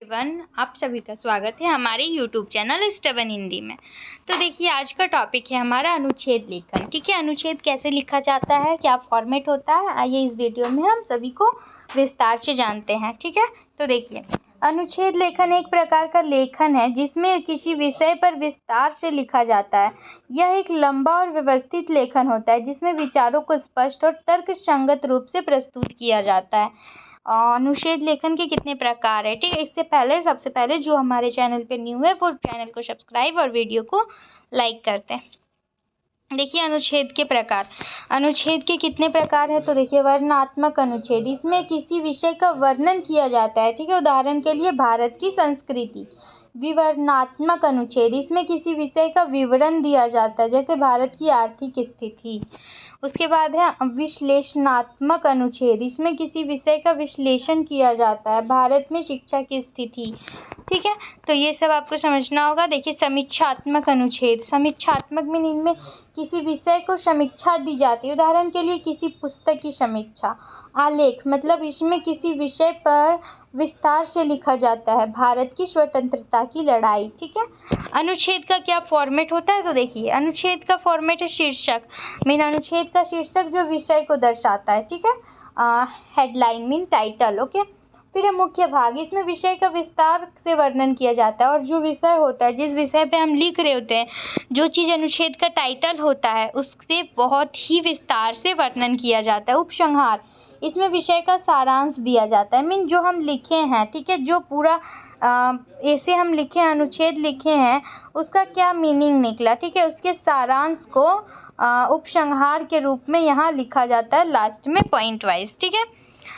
Everyone, आप सभी का स्वागत है हमारे YouTube चैनल स्टबन हिंदी में। तो देखिए, आज का टॉपिक है हमारा अनुच्छेद लेखन। ठीक है, अनुच्छेद कैसे लिखा जाता है, क्या फॉर्मेट होता है, आइए इस वीडियो में हम सभी को विस्तार से जानते हैं। ठीक है, तो देखिए, अनुच्छेद लेखन एक प्रकार का लेखन है जिसमें किसी विषय पर विस्तार से लिखा जाता है। यह एक लंबा और व्यवस्थित लेखन होता है जिसमें विचारों को स्पष्ट और तर्कसंगत रूप से प्रस्तुत किया जाता है। अनुच्छेद लेखन के कितने प्रकार है, ठीक है। इससे पहले सबसे पहले जो हमारे चैनल पे न्यू है वो चैनल को सब्सक्राइब और वीडियो को लाइक करते हैं। देखिए, अनुच्छेद के प्रकार। अनुच्छेद के कितने प्रकार है, तो देखिए, वर्णनात्मक अनुच्छेद, इसमें किसी विषय का वर्णन किया जाता है। ठीक है, उदाहरण के लिए भारत की संस्कृति। विवरणात्मक अनुच्छेद, इसमें किसी विषय का विवरण दिया जाता है, जैसे भारत की आर्थिक स्थिति। उसके बाद है विश्लेषणात्मक अनुच्छेद, इसमें किसी विषय का विश्लेषण किया जाता है, भारत में शिक्षा की स्थिति। ठीक है, तो ये सब आपको समझना होगा। देखिए, समीक्षात्मक अनुच्छेद। समीक्षात्मक में इनमें किसी विषय को समीक्षा दी जाती है, उदाहरण के लिए किसी पुस्तक की समीक्षा। आलेख मतलब इसमें किसी विषय पर विस्तार से लिखा जाता है, भारत की स्वतंत्रता की लड़ाई। ठीक है, अनुच्छेद का क्या फॉर्मेट होता है, तो देखिए, अनुच्छेद का फॉर्मेट है शीर्षक। मीन अनुच्छेद का शीर्षक जो विषय को दर्शाता है। ठीक है, हेडलाइन मीन टाइटल। ओके, फिर है मुख्य भाग, इसमें विषय का विस्तार से वर्णन किया जाता है, और जो विषय होता है, जिस विषय पे हम लिख रहे होते हैं, जो चीज़ अनुच्छेद का टाइटल होता है, उस पे बहुत ही विस्तार से वर्णन किया जाता है। उपसंहार, इसमें विषय का सारांश दिया जाता है, मीन जो हम लिखे हैं। ठीक है, जो पूरा ऐसे हम लिखे हैं, अनुच्छेद लिखे हैं, उसका क्या मीनिंग निकला। ठीक है, उसके सारांश को उपसंहार के रूप में यहाँ लिखा जाता है, लास्ट में पॉइंट वाइज। ठीक है,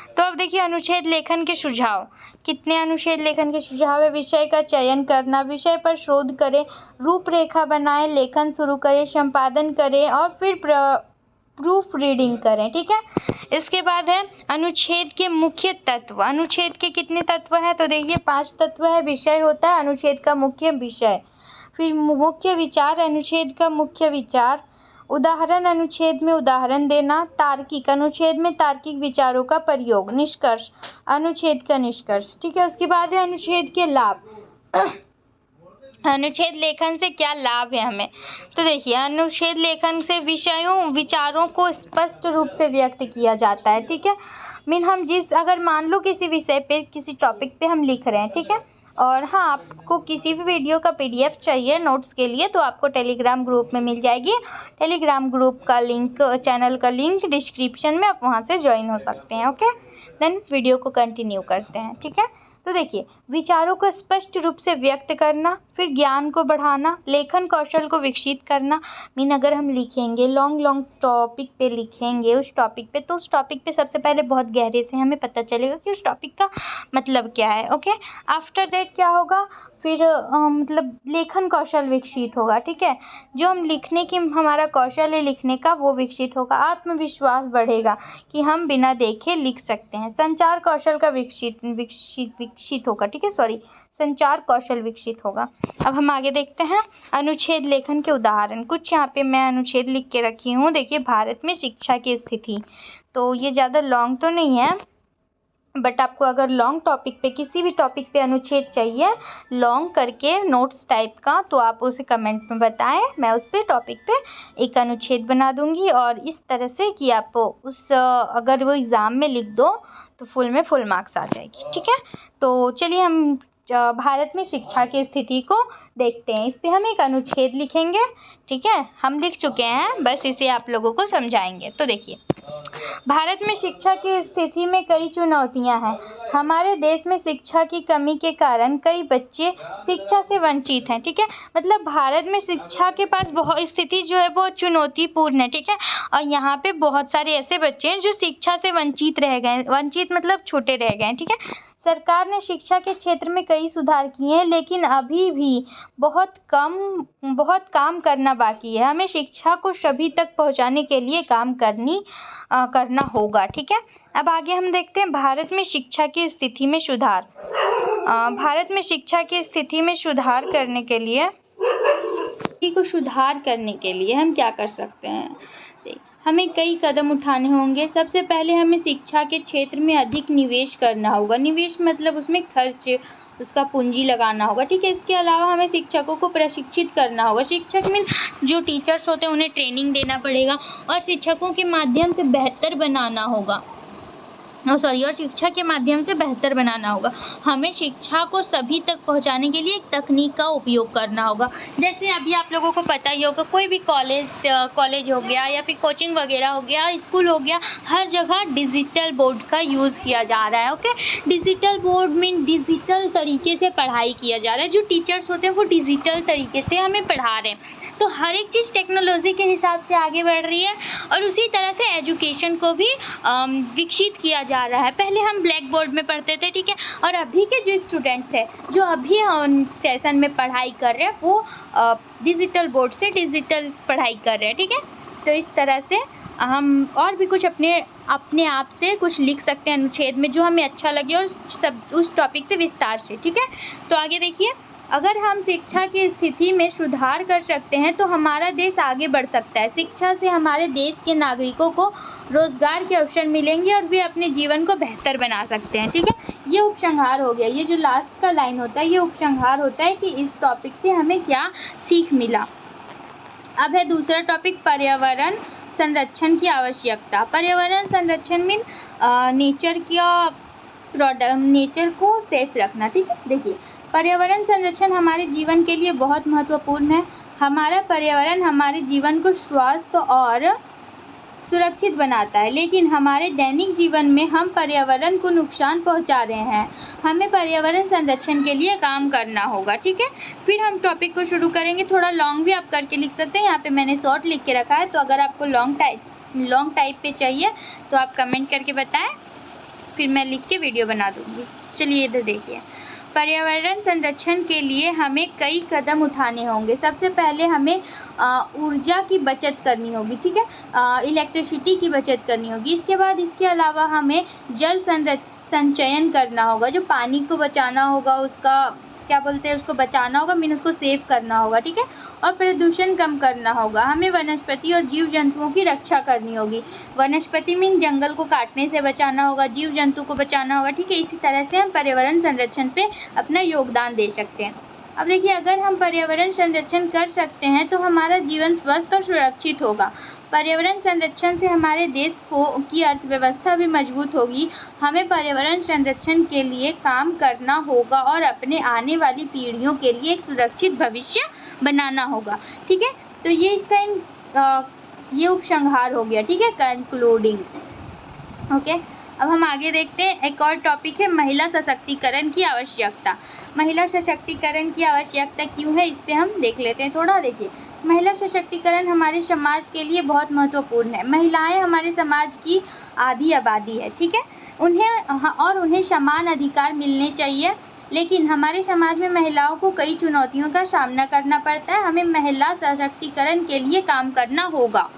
तो अब देखिए, अनुच्छेद लेखन के सुझाव। कितने अनुच्छेद लेखन के सुझाव है। विषय का चयन करना, विषय पर शोध करें, रूपरेखा बनाएं, लेखन शुरू करें, संपादन करें और फिर प्रूफ रीडिंग करें। ठीक है, इसके बाद है अनुच्छेद के मुख्य तत्व। अनुच्छेद के कितने तत्व हैं, तो देखिए 5 तत्व है। विषय होता है अनुच्छेद का मुख्य विषय, फिर मुख्य विचार, अनुच्छेद का मुख्य विचार, उदाहरण, अनुच्छेद में उदाहरण देना, तार्किक, अनुच्छेद में तार्किक विचारों का प्रयोग, निष्कर्ष, अनुच्छेद का निष्कर्ष। ठीक है, उसके बाद है अनुच्छेद के लाभ। अनुच्छेद लेखन से क्या लाभ है हमें, तो देखिए, अनुच्छेद लेखन से विचारों को स्पष्ट रूप से व्यक्त किया जाता है। ठीक है, मीन हम अगर मान लो किसी विषय पे, किसी टॉपिक पे हम लिख रहे हैं। ठीक है, और हाँ, आपको किसी भी वीडियो का PDF चाहिए नोट्स के लिए, तो आपको टेलीग्राम ग्रुप में मिल जाएगी। टेलीग्राम ग्रुप का लिंक, चैनल का लिंक डिस्क्रिप्शन में, आप वहाँ से ज्वाइन हो सकते हैं। ओके, देन वीडियो को कंटिन्यू करते हैं। ठीक है, तो देखिए, विचारों को स्पष्ट रूप से व्यक्त करना, फिर ज्ञान को बढ़ाना, लेखन कौशल को विकसित करना। मीन अगर हम लिखेंगे, लॉन्ग टॉपिक पे लिखेंगे, उस टॉपिक पे, तो उस टॉपिक पे सबसे पहले बहुत गहरे से हमें पता चलेगा कि उस टॉपिक का मतलब क्या है। ओके, आफ्टर दैट क्या होगा, फिर मतलब लेखन कौशल विकसित होगा। ठीक है, जो हम लिखने की हमारा कौशल है लिखने का, वो विकसित होगा। आत्मविश्वास बढ़ेगा कि हम बिना देखे लिख सकते हैं। संचार कौशल का विकसित होगा। ठीक है, संचार कौशल विकसित होगा। अब हम आगे देखते हैं अनुच्छेद लेखन के उदाहरण। कुछ यहाँ पे मैं अनुच्छेद लिख के रखी हूँ। देखिए, भारत में शिक्षा की स्थिति, तो ये ज़्यादा लॉन्ग तो नहीं है, बट आपको अगर लॉन्ग टॉपिक पे, किसी भी टॉपिक पे अनुच्छेद चाहिए लॉन्ग करके नोट्स टाइप का, तो आप उसे कमेंट में बताएं, मैं उस पे टॉपिक पे एक अनुच्छेद बना दूंगी। और इस तरह से कि आप अगर वो एग्ज़ाम में लिख दो तो फुल में फुल मार्क्स आ जाएगी। ठीक है, तो चलिए हम भारत में शिक्षा की स्थिति को देखते हैं। इस पे हम एक अनुच्छेद लिखेंगे। ठीक है, हम लिख चुके हैं, बस इसे आप लोगों को समझाएंगे। तो देखिए, भारत में शिक्षा की स्थिति में कई चुनौतियां हैं। हमारे देश में शिक्षा की कमी के कारण कई बच्चे शिक्षा से वंचित हैं। ठीक है, मतलब भारत में शिक्षा के पास बहुत स्थिति जो है बहुत चुनौतीपूर्ण है। ठीक है, और यहाँ पे बहुत सारे ऐसे बच्चे हैं जो शिक्षा से वंचित रह गए। वंचित मतलब छोटे रह गए। ठीक है, सरकार ने शिक्षा के क्षेत्र में कई सुधार किए हैं, लेकिन अभी भी बहुत काम करना बाकी है। हमें शिक्षा को सभी तक पहुंचाने के लिए काम करना होगा। ठीक है, अब आगे हम देखते हैं भारत में शिक्षा की स्थिति में सुधार। भारत में शिक्षा की स्थिति में सुधार करने के लिए हम क्या कर सकते हैं, हमें कई कदम उठाने होंगे। सबसे पहले हमें शिक्षा के क्षेत्र में अधिक निवेश करना होगा। निवेश मतलब उसमें खर्च उसका पूंजी लगाना होगा, ठीक है। इसके अलावा हमें शिक्षकों को प्रशिक्षित करना होगा। शिक्षक मीन जो टीचर्स होते हैं उन्हें ट्रेनिंग देना पड़ेगा और शिक्षकों के माध्यम से बेहतर बनाना होगा और शिक्षा के माध्यम से बेहतर बनाना होगा। हमें शिक्षा को सभी तक पहुंचाने के लिए एक तकनीक का उपयोग करना होगा। जैसे अभी आप लोगों को पता ही होगा, कोई भी कॉलेज हो गया या फिर कोचिंग वगैरह हो गया, स्कूल हो गया, हर जगह डिजिटल बोर्ड का यूज़ किया जा रहा है। Okay, digital board mean digital तरीके से पढ़ाई किया जा रहा है। जो टीचर्स होते हैं वो डिजिटल तरीके से हमें पढ़ा रहे हैं। तो हर एक चीज़ टेक्नोलॉजी के हिसाब से आगे बढ़ रही है और उसी तरह से एजुकेशन को भी विकसित किया जा रहा है। पहले हम ब्लैक बोर्ड में पढ़ते थे, ठीक है, और अभी के जो स्टूडेंट्स हैं जो अभी सेशन में पढ़ाई कर रहे हैं वो डिजिटल बोर्ड से डिजिटल पढ़ाई कर रहे हैं, ठीक है। तो इस तरह से हम और भी कुछ अपने आप से कुछ लिख सकते हैं अनुच्छेद में जो हमें अच्छा लगे और सब उस टॉपिक पे विस्तार से, ठीक है। तो आगे देखिए, अगर हम शिक्षा की स्थिति में सुधार कर सकते हैं तो हमारा देश आगे बढ़ सकता है। शिक्षा से हमारे देश के नागरिकों को रोजगार के अवसर मिलेंगे और वे अपने जीवन को बेहतर बना सकते हैं, ठीक है। ये उपसंहार हो गया। ये जो लास्ट का लाइन होता है ये उपसंहार होता है कि इस टॉपिक से हमें क्या सीख मिला। अब है दूसरा टॉपिक, पर्यावरण संरक्षण की आवश्यकता। पर्यावरण संरक्षण मीन नेचर को सेफ रखना, ठीक है। देखिए, पर्यावरण संरक्षण हमारे जीवन के लिए बहुत महत्वपूर्ण है। हमारा पर्यावरण हमारे जीवन को स्वस्थ और सुरक्षित बनाता है, लेकिन हमारे दैनिक जीवन में हम पर्यावरण को नुकसान पहुंचा रहे हैं। हमें पर्यावरण संरक्षण के लिए काम करना होगा, ठीक है। फिर हम टॉपिक को शुरू करेंगे। थोड़ा लॉन्ग भी आप करके लिख सकते हैं, यहाँ पे मैंने शॉर्ट लिख के रखा है। तो अगर आपको लॉन्ग टाइप पे चाहिए तो आप कमेंट करके बताएं, फिर मैं लिख के वीडियो बना दूँगी। चलिए इधर देखिए, पर्यावरण संरक्षण के लिए हमें कई कदम उठाने होंगे। सबसे पहले हमें ऊर्जा की बचत करनी होगी, ठीक है, इलेक्ट्रिसिटी की बचत करनी होगी। इसके बाद इसके अलावा हमें जल संचयन करना होगा। जो पानी को बचाना होगा उसका क्या बोलते हैं, उसको बचाना होगा मीन उसको सेव करना होगा, ठीक है। और प्रदूषण कम करना होगा। हमें वनस्पति और जीव जंतुओं की रक्षा करनी होगी। वनस्पति मीन जंगल को काटने से बचाना होगा, जीव जंतु को बचाना होगा, ठीक है। इसी तरह से हम पर्यावरण संरक्षण पे अपना योगदान दे सकते हैं। अब देखिए, अगर हम पर्यावरण संरक्षण कर सकते हैं तो हमारा जीवन स्वस्थ और सुरक्षित होगा। पर्यावरण संरक्षण से हमारे देश की अर्थव्यवस्था भी मजबूत होगी। हमें पर्यावरण संरक्षण के लिए काम करना होगा और अपने आने वाली पीढ़ियों के लिए एक सुरक्षित भविष्य बनाना होगा, ठीक है। तो ये इसका ये उपसंहार हो गया, ठीक है, कंक्लूडिंग। ओके, अब हम आगे देखते हैं। एक और टॉपिक है महिला सशक्तिकरण की आवश्यकता। महिला सशक्तिकरण की आवश्यकता क्यों है, इस पर हम देख लेते हैं थोड़ा। देखिए, महिला सशक्तिकरण हमारे समाज के लिए बहुत महत्वपूर्ण है। महिलाएं हमारे समाज की आधी आबादी है, ठीक है। उन्हें समान अधिकार मिलने चाहिए, लेकिन हमारे समाज में महिलाओं को कई चुनौतियों का सामना करना पड़ता है। हमें महिला सशक्तिकरण के लिए काम करना होगा।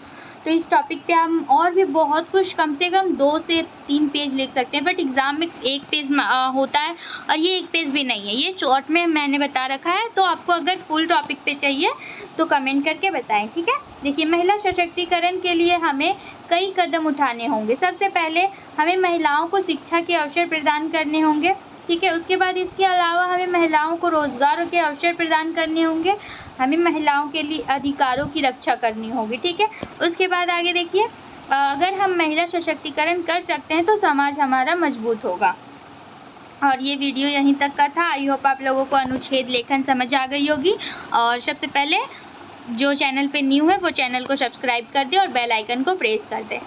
तो इस टॉपिक पे हम और भी बहुत कुछ कम से कम 2 से 3 पेज लिख सकते हैं, बट एग्ज़ाम में 1 पेज होता है और ये 1 पेज भी नहीं है, ये शॉर्ट में मैंने बता रखा है। तो आपको अगर फुल टॉपिक पे चाहिए तो कमेंट करके बताएं, ठीक है। देखिए, महिला सशक्तिकरण के लिए हमें कई कदम उठाने होंगे। सबसे पहले हमें महिलाओं को शिक्षा के अवसर प्रदान करने होंगे, ठीक है। उसके बाद इसके अलावा हमें महिलाओं को रोज़गार के अवसर प्रदान करने होंगे। हमें महिलाओं के लिए अधिकारों की रक्षा करनी होगी, ठीक है। उसके बाद आगे देखिए, अगर हम महिला सशक्तिकरण कर सकते हैं तो समाज हमारा मजबूत होगा। और ये वीडियो यहीं तक का था। आई होप आप लोगों को अनुच्छेद लेखन समझ आ गई होगी। और सबसे पहले जो चैनल पे न्यू है वो चैनल को सब्सक्राइब कर दे और बेल आइकन को प्रेस कर दे।